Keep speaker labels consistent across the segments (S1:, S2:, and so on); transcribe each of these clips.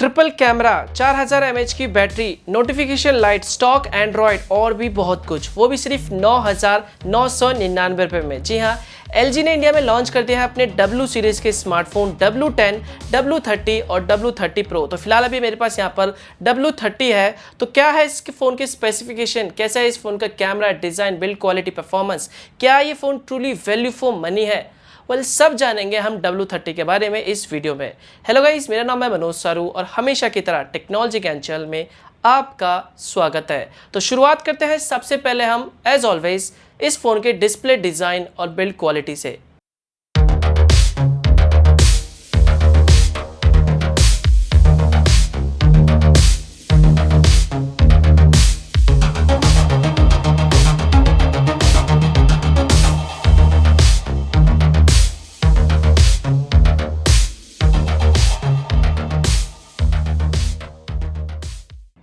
S1: Triple camera, 4000 mAh की battery, notification light, stock Android और भी बहुत कुछ, वो भी सिर्फ 9,999 रुपये में। जी हाँ, LG ने इंडिया में लॉन्च कर दिया है अपने W सीरीज के स्मार्टफोन W10, W30 और W30 Pro। तो फिलहाल अभी मेरे पास यहाँ पर W30 है। तो क्या है इसके फ़ोन के स्पेसिफिकेशन, कैसा है इस फ़ोन का camera, design, build quality, performance, क्या ये phone truly value for money है, सब जानेंगे हम W30 के बारे में इस वीडियो में। हेलो गाइस, मेरा नाम है मनोज सारू और हमेशा की तरह टेक्नोलॉजी ज्ञान चैनल में आपका स्वागत है। तो शुरुआत करते हैं सबसे पहले हम एज ऑलवेज इस फ़ोन के डिस्प्ले, डिज़ाइन और बिल्ड क्वालिटी से।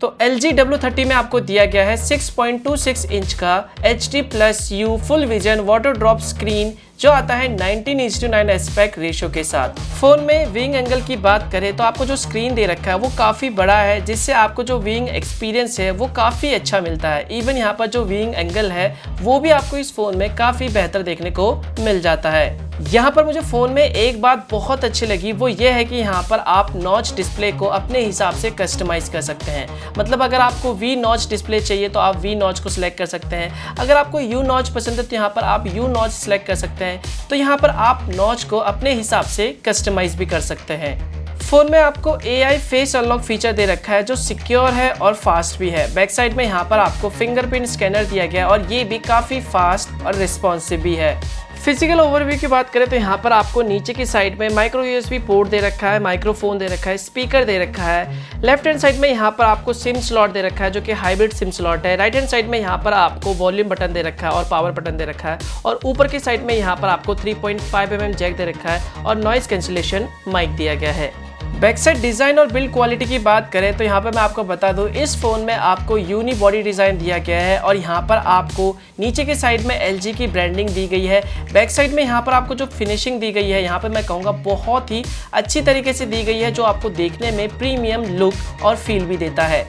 S1: तो LG W30 में आपको दिया गया है 6.26 इंच का HD+U full vision water drop screen जो आता है 19:9 एस्पेक्ट रेशियो के साथ। फोन में विंग एंगल की बात करें तो आपको जो स्क्रीन दे रखा है वो काफ़ी बड़ा है, जिससे आपको जो विंग एक्सपीरियंस है वो काफ़ी अच्छा मिलता है। इवन यहाँ पर जो विंग एंगल है वो भी आपको इस फ़ोन में काफ़ी बेहतर देखने को मिल जाता है। यहाँ पर मुझे फ़ोन में एक बात बहुत अच्छी लगी, वो ये है कि यहाँ पर आप नॉच डिस्प्ले को अपने हिसाब से कस्टमाइज कर सकते हैं। मतलब अगर आपको V नॉच डिस्प्ले चाहिए तो आप V नॉच को सिलेक्ट कर सकते हैं। अगर आपको U नॉच पसंद है तो यहाँ पर आप U नॉच सिलेक्ट कर सकते हैं। तो यहाँ पर आप नॉच को अपने हिसाब से कस्टमाइज भी कर सकते हैं। फोन में आपको AI फेस अनलॉक फीचर दे रखा है जो सिक्योर है और फास्ट भी है। बैक साइड में यहाँ पर आपको फिंगरप्रिंट स्कैनर दिया गया है और ये भी काफ़ी फास्ट और रिस्पॉन्सिव भी है। फिजिकल ओवरव्यू की बात करें तो यहाँ पर आपको नीचे की साइड में माइक्रो USB पोर्ट दे रखा है, माइक्रोफोन दे रखा है, स्पीकर दे रखा है। लेफ्ट हैंड साइड में यहाँ पर आपको सिम स्लॉट दे रखा है जो कि हाइब्रिड सिम स्लॉट है। राइट हैंड साइड में यहाँ पर आपको वॉल्यूम बटन दे रखा है और पावर बटन दे रखा है। और ऊपर की साइड में यहाँ पर आपको 3.5 mm जैक दे रखा है और नॉइस कैंसिलेशन माइक दिया गया है। बैक साइड डिज़ाइन और बिल्ड क्वालिटी की बात करें तो यहाँ पर मैं आपको बता दूँ, इस फ़ोन में आपको यूनी बॉडी डिज़ाइन दिया गया है और यहाँ पर आपको नीचे के साइड में LG की ब्रांडिंग दी गई है। बैक साइड में यहाँ पर आपको जो फिनिशिंग दी गई है यहाँ पर मैं कहूँगा बहुत ही अच्छी तरीके से दी गई है, जो आपको देखने में प्रीमियम लुक और फील भी देता है।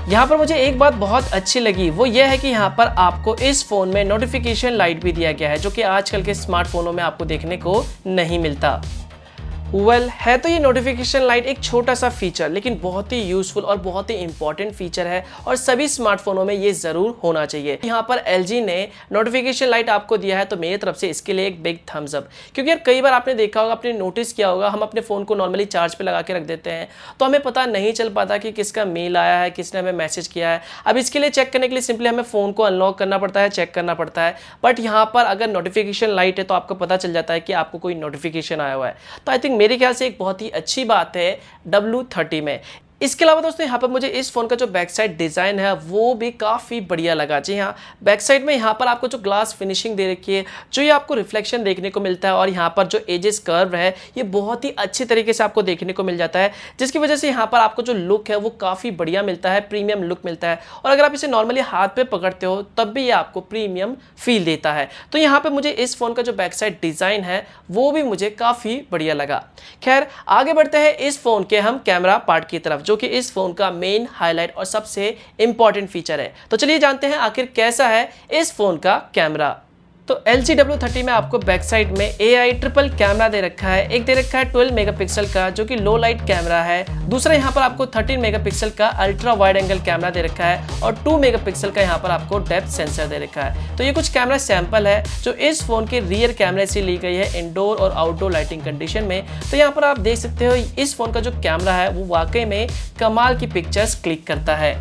S1: यहाँ पर मुझे एक बात बहुत अच्छी लगी, वो ये है कि यहाँ पर आपको इस फ़ोन में नोटिफिकेशन लाइट भी दिया गया है, जो कि आजकल के स्मार्टफोनों में आपको देखने को नहीं मिलता। है तो ये नोटिफिकेशन लाइट एक छोटा सा फीचर, लेकिन बहुत ही यूजफुल और बहुत ही इंपॉर्टेंट फीचर है और सभी स्मार्टफोनों में ये ज़रूर होना चाहिए। यहाँ पर LG ने नोटिफिकेशन लाइट आपको दिया है तो मेरी तरफ से इसके लिए एक बिग थम्स अप। क्योंकि यार कई बार आपने देखा होगा, आपने नोटिस किया होगा, हम अपने फ़ोन को नॉर्मली चार्ज पे लगा के रख देते हैं तो हमें पता नहीं चल पाता कि किसका मेल आया है, किसने हमें मैसेज किया है। अब इसके लिए चेक करने के लिए सिंपली हमें फ़ोन को अनलॉक करना पड़ता है, चेक करना पड़ता है। बट यहाँ पर अगर नोटिफिकेशन लाइट है तो आपको पता चल जाता है कि आपको कोई नोटिफिकेशन आया हुआ है। तो आई थिंक मेरे ख्याल से एक बहुत ही अच्छी बात है W30 में। इसके अलावा दोस्तों यहाँ पर मुझे इस फोन का जो बैक साइड डिज़ाइन है वो भी काफ़ी बढ़िया लगा। जी हाँ, बैक साइड में यहाँ पर आपको जो ग्लास फिनिशिंग दे रखी है, जो ये आपको रिफ्लेक्शन देखने को मिलता है और यहाँ पर जो एजेस कर्व है ये बहुत ही अच्छी तरीके से आपको देखने को मिल जाता है, जिसकी वजह से यहाँ पर आपको जो लुक है वो काफ़ी बढ़िया मिलता है, प्रीमियम लुक मिलता है। और अगर आप इसे नॉर्मली हाथ पर पकड़ते हो तब भी ये आपको प्रीमियम फील देता है। तो यहाँ पर मुझे इस फ़ोन का जो बैक साइड डिज़ाइन है वो भी मुझे काफ़ी बढ़िया लगा। खैर आगे बढ़ते हैं इस फ़ोन के हम कैमरा पार्ट की तरफ, जो कि इस फोन का मेन हाईलाइट और सबसे इंपॉर्टेंट फीचर है। तो चलिए जानते हैं आखिर कैसा है इस फोन का कैमरा। तो LG W30 में आपको बैक साइड में AI ट्रिपल कैमरा दे रखा है। एक दे रखा है 12 मेगापिक्सल का जो कि लो लाइट कैमरा है। दूसरा यहाँ पर आपको 13 मेगापिक्सल का अल्ट्रा वाइड एंगल कैमरा दे रखा है और 2 मेगापिक्सल का यहाँ पर आपको डेप्थ सेंसर दे रखा है। तो ये कुछ कैमरा सैंपल है जो इस फोन के रियर कैमरे से ली गई है इंडोर और आउटडोर लाइटिंग कंडीशन में। तो यहाँ पर आप देख सकते हो इस फोन का जो कैमरा है वो वाकई में कमाल की पिक्चर्स क्लिक करता है।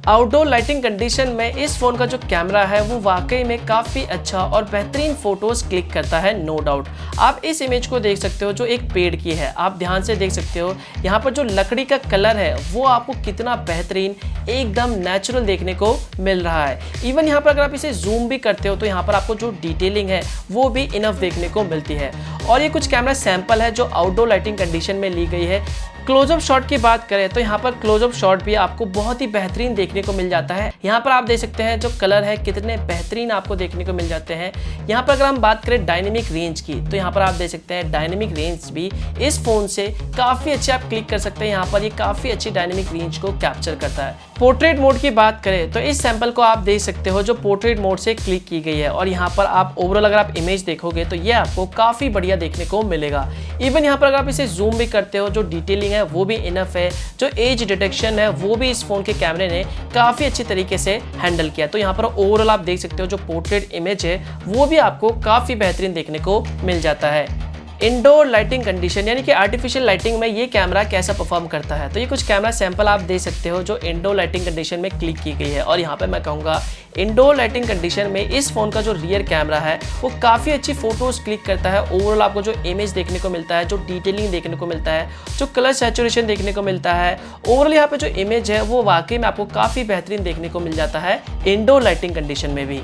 S1: आउटडोर लाइटिंग कंडीशन में इस फोन का जो कैमरा है वो वाकई में काफ़ी अच्छा और बेहतरीन फोटोज क्लिक करता है, नो डाउट। आप इस इमेज को देख सकते हो जो एक पेड़ की है, आप ध्यान से देख सकते हो यहाँ पर जो लकड़ी का कलर है वो आपको कितना बेहतरीन एकदम नेचुरल देखने को मिल रहा है। इवन यहाँ पर अगर आप इसे जूम भी करते हो तो यहाँ पर आपको जो डिटेलिंग है वो भी इनफ देखने को मिलती है। और ये कुछ कैमरा सैंपल है जो आउटडोर लाइटिंग कंडीशन में ली गई है। क्लोजअप शॉट की बात करें तो यहाँ पर क्लोजअप शॉट भी आपको बहुत ही बेहतरीन देखने को मिल जाता है। यहाँ पर आप देख सकते हैं जो कलर है कितने बेहतरीन आपको देखने को मिल जाते हैं। यहाँ पर अगर हम बात करें डायनेमिक रेंज की तो यहाँ पर आप देख सकते हैं डायनेमिक रेंज भी इस फोन से काफी अच्छे आप क्लिक कर सकते हैं। यहाँ पर ये काफी अच्छी डायनेमिक रेंज को कैप्चर करता है। पोर्ट्रेट मोड की बात करें तो इस सैंपल को आप देख सकते हो जो पोर्ट्रेट मोड से क्लिक की गई है और यहाँ पर आप ओवरऑल अगर आप इमेज देखोगे तो ये आपको काफी बढ़िया देखने को मिलेगा। इवन यहाँ पर अगर आप इसे जूम भी करते हो जो डिटेलिंग है वो भी इनफ है। जो एज डिटेक्शन है वो भी इस फोन के कैमरे ने काफी अच्छी तरीके से हैंडल किया। तो यहाँ पर ओवरऑल आप देख सकते हो जो पोर्ट्रेट इमेज है वो भी आपको काफी बेहतरीन देखने को मिल जाता है। इंडोर लाइटिंग कंडीशन यानी कि आर्टिफिशियल लाइटिंग में ये कैमरा कैसा परफॉर्म करता है, तो ये कुछ कैमरा सैंपल आप दे सकते हो जो इंडोर लाइटिंग कंडीशन में क्लिक की गई है। और यहाँ पे मैं कहूँगा इंडोर लाइटिंग कंडीशन में इस फोन का जो रियर कैमरा है वो काफ़ी अच्छी फोटोज क्लिक करता है। ओवरऑल आपको जो इमेज देखने को मिलता है, जो डिटेलिंग देखने को मिलता है, जो कलर सैचुरेशन देखने को मिलता है, ओवरऑल यहाँ पे जो इमेज है वो वाकई में आपको काफ़ी बेहतरीन देखने को मिल जाता है इंडोर लाइटिंग कंडीशन में भी।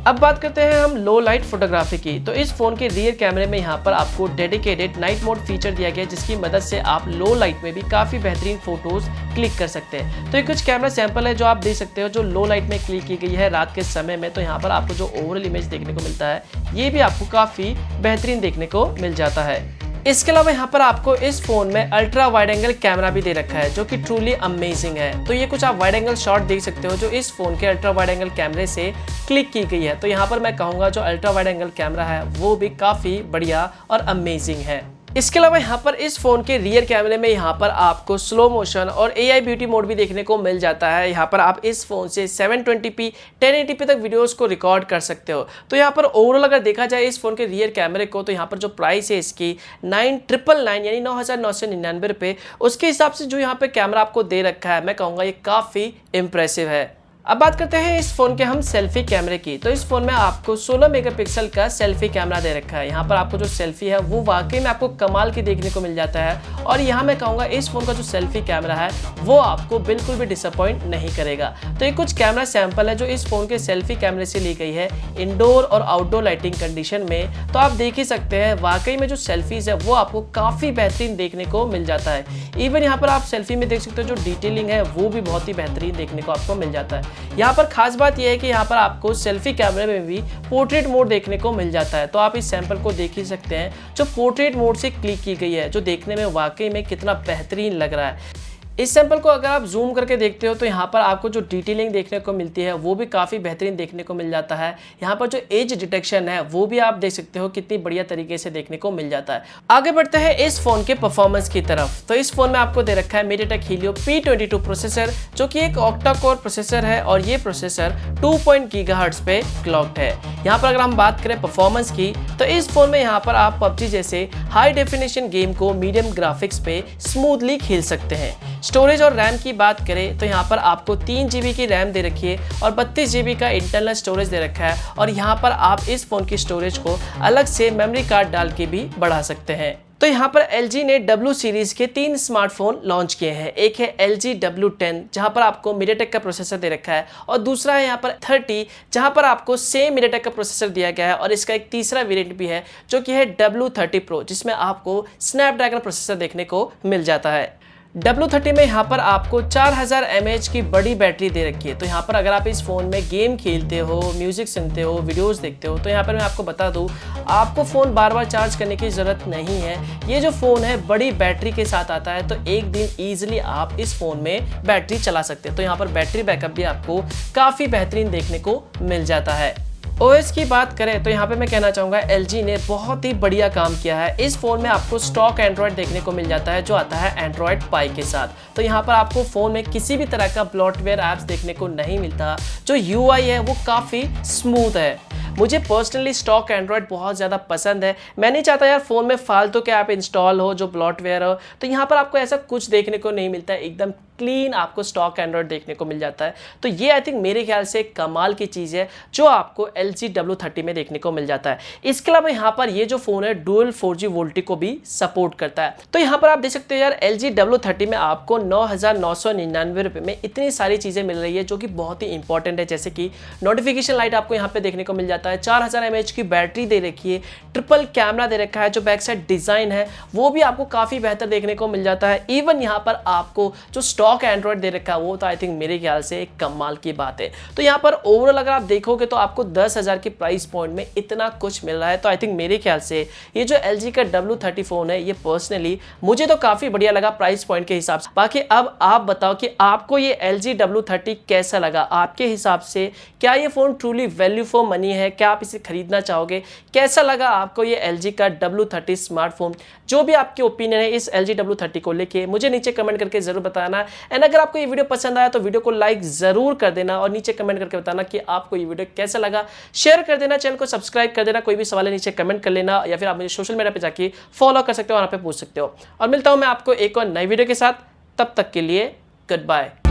S1: अब बात करते हैं हम लो लाइट फोटोग्राफी की। तो इस फोन के रियर कैमरे में यहाँ पर आपको डेडिकेटेड नाइट मोड फीचर दिया गया है जिसकी मदद से आप लो लाइट में भी काफी बेहतरीन फोटोज क्लिक कर सकते हैं। तो ये कुछ कैमरा सैंपल है जो आप देख सकते हो जो लो लाइट में क्लिक की गई है रात के समय में। तो यहाँ पर आपको जो ओवरऑल इमेज देखने को मिलता है ये भी आपको काफी बेहतरीन देखने को मिल जाता है। इसके अलावा यहाँ पर आपको इस फोन में अल्ट्रा वाइड एंगल कैमरा भी दे रखा है जो कि ट्रूली अमेजिंग है। तो ये कुछ आप वाइड एंगल शॉट देख सकते हो जो इस फोन के अल्ट्रा वाइड एंगल कैमरे से क्लिक की गई है। तो यहाँ पर मैं कहूँगा जो अल्ट्रा वाइड एंगल कैमरा है वो भी काफ़ी बढ़िया और अमेजिंग है। इसके अलावा यहाँ पर इस फोन के रियर कैमरे में यहाँ पर आपको स्लो मोशन और AI ब्यूटी मोड भी देखने को मिल जाता है। यहाँ पर आप इस फोन से 720p 1080p तक वीडियोस को रिकॉर्ड कर सकते हो। तो यहाँ पर ओवरऑल अगर देखा जाए इस फोन के रियर कैमरे को तो यहाँ पर जो प्राइस है इसकी 9999 यानी 9999 रुपये, उसके हिसाब से जो यहाँ पे कैमरा आपको दे रखा है मैं कहूँगा ये काफ़ी इम्प्रेसिव है। अब बात करते हैं इस फोन के हम सेल्फी कैमरे की। तो इस फोन में आपको 16 मेगापिक्सल का सेल्फी कैमरा दे रखा है। यहाँ पर आपको जो सेल्फी है वो वाकई में आपको कमाल की देखने को मिल जाता है। और यहाँ मैं कहूँगा इस फोन का जो सेल्फी कैमरा है वो आपको बिल्कुल भी डिसअपॉइंट नहीं करेगा। तो ये कुछ कैमरा सैंपल है जो इस फोन के सेल्फी कैमरे से ली गई है इंडोर और आउटडोर लाइटिंग कंडीशन में। तो आप देख ही सकते हैं वाकई में जो सेल्फीज है वो आपको काफ़ी बेहतरीन देखने को मिल जाता है। इवन यहाँ पर आप सेल्फी में देख सकते हो जो डिटेलिंग है वो भी बहुत ही बेहतरीन देखने को आपको मिल जाता है। यहाँ पर खास बात यह है कि यहाँ पर आपको सेल्फी कैमरे में भी पोर्ट्रेट मोड देखने को मिल जाता है। तो आप इस सैंपल को देख ही सकते हैं जो पोर्ट्रेट मोड से क्लिक की गई है जो देखने में वाकई में कितना बेहतरीन लग रहा है। इस सैंपल को अगर आप जूम करके देखते हो तो यहाँ पर आपको जो डिटेलिंग देखने को मिलती है वो भी काफ़ी बेहतरीन देखने को मिल जाता है। यहाँ पर जो एज डिटेक्शन है वो भी आप देख सकते हो कितनी बढ़िया तरीके से देखने को मिल जाता है। आगे बढ़ते हैं इस फोन के परफॉर्मेंस की तरफ। तो इस फोन में आपको दे रखा है MediaTek Helio P22 प्रोसेसर जो कि एक ऑक्टा कोर प्रोसेसर है और ये प्रोसेसर 2 GHz पे क्लॉक्ड है। यहाँ पर अगर हम बात करें परफॉर्मेंस की तो इस फोन में यहाँ पर आप PUBG जैसे हाई डेफिनेशन गेम को मीडियम ग्राफिक्स पे स्मूथली खेल सकते हैं। स्टोरेज और रैम की बात करें तो यहाँ पर आपको 3 GB की रैम दे रखी है और 32 GB का इंटरनल स्टोरेज दे रखा है। और यहाँ पर आप इस फोन की स्टोरेज को अलग से मेमोरी कार्ड डाल के भी बढ़ा सकते हैं। तो यहाँ पर LG ने W सीरीज के 3 स्मार्टफोन लॉन्च किए हैं। एक है LG W10 जहाँ पर आपको MediaTek का प्रोसेसर दे रखा है और दूसरा है यहाँ पर 30 जहाँ पर आपको सेम MediaTek का प्रोसेसर दिया गया है। और इसका एक तीसरा वेरिएंट भी है जो कि है W30 Pro जिसमें आपको स्नैपड्रैगन प्रोसेसर देखने को मिल जाता है। W30 में यहाँ पर आपको 4000 mAh की बड़ी बैटरी दे रखी है। तो यहाँ पर अगर आप इस फ़ोन में गेम खेलते हो, म्यूज़िक सुनते हो, वीडियोस देखते हो तो यहाँ पर मैं आपको बता दूँ आपको फ़ोन बार बार चार्ज करने की ज़रूरत नहीं है। ये जो फ़ोन है बड़ी बैटरी के साथ आता है तो एक दिन ईजिली आप इस फ़ोन में बैटरी चला सकते हैं। तो यहाँ पर बैटरी बैकअप भी आपको काफ़ी बेहतरीन देखने को मिल जाता है। OS की बात करें तो यहाँ पे मैं कहना चाहूँगा LG ने बहुत ही बढ़िया काम किया है। इस फ़ोन में आपको स्टॉक एंड्रॉयड देखने को मिल जाता है जो आता है एंड्रॉयड पाई के साथ। तो यहाँ पर आपको फ़ोन में किसी भी तरह का ब्लॉटवेयर ऐप्स देखने को नहीं मिलता। जो UI है वो काफ़ी स्मूथ है। मुझे पर्सनली स्टॉक एंड्रॉयड बहुत ज़्यादा पसंद है। मैं नहीं चाहता यार फ़ोन में फालतू के ऐप इंस्टॉल हो जो ब्लॉटवेयर हो। तो यहाँ पर आपको ऐसा कुछ देखने को नहीं मिलता है। एकदम क्लीन आपको स्टॉक एंड्रॉइड देखने को मिल जाता है। तो ये आई थिंक मेरे ख्याल से कमाल की चीज़ है जो आपको LG W30 में देखने को मिल जाता है। इसके अलावा यहाँ पर ये जो फोन है डुअल 4G वोल्टी को भी सपोर्ट करता है। तो यहाँ पर आप देख सकते हो यार LG W30 में आपको 9,999 रुपये में इतनी सारी चीज़ें मिल रही है जो कि बहुत ही इंपॉर्टेंट है, जैसे कि नोटिफिकेशन लाइट आपको यहाँ पे देखने को मिल जाता है, 4000 mAh की बैटरी दे रखी है, ट्रिपल कैमरा दे रखा है, जो बैक साइड डिजाइन है वो भी आपको काफी बेहतर देखने को मिल जाता है। इवन यहाँ पर आपको जो स्टॉक एंड्रॉइड दे रखा है वो तो आई थिंक मेरे ख्याल से एक कमाल की बात है। तो यहाँ पर ओवरऑल अगर आप देखोगे तो आपको 10,000 की प्राइस पॉइंट में इतना कुछ मिल रहा है। तो आई थिंक मेरे ख्याल से ये जो LG का W30 फोन है ये पर्सनली मुझे तो काफी बढ़िया लगा प्राइस पॉइंट के हिसाब से। बाकी अब आप बताओ कि आपको ये LG W30 कैसा लगा, आपके हिसाब से क्या ये phone truly value for money है, क्या आप इसे खरीदना चाहोगे, कैसा लगा आपको ये LG का W30 स्मार्टफोन। जो भी आपके ओपिनियन है इस LG W30 को लेके मुझे नीचे कमेंट करके जरूर बताना। एंड अगर आपको ये वीडियो पसंद आया तो वीडियो को लाइक जरूर कर देना और नीचे कमेंट करके बताना कि आपको ये वीडियो कैसा लगा। शेयर कर देना, चैनल को सब्सक्राइब कर देना, कोई भी सवाल है नीचे कमेंट कर लेना या फिर आप मुझे सोशल मीडिया पे जाके फॉलो कर सकते हो, वहां पे पूछ सकते हो। और मिलता हूं मैं आपको एक और नई वीडियो के साथ, तब तक के लिए गुड बाय।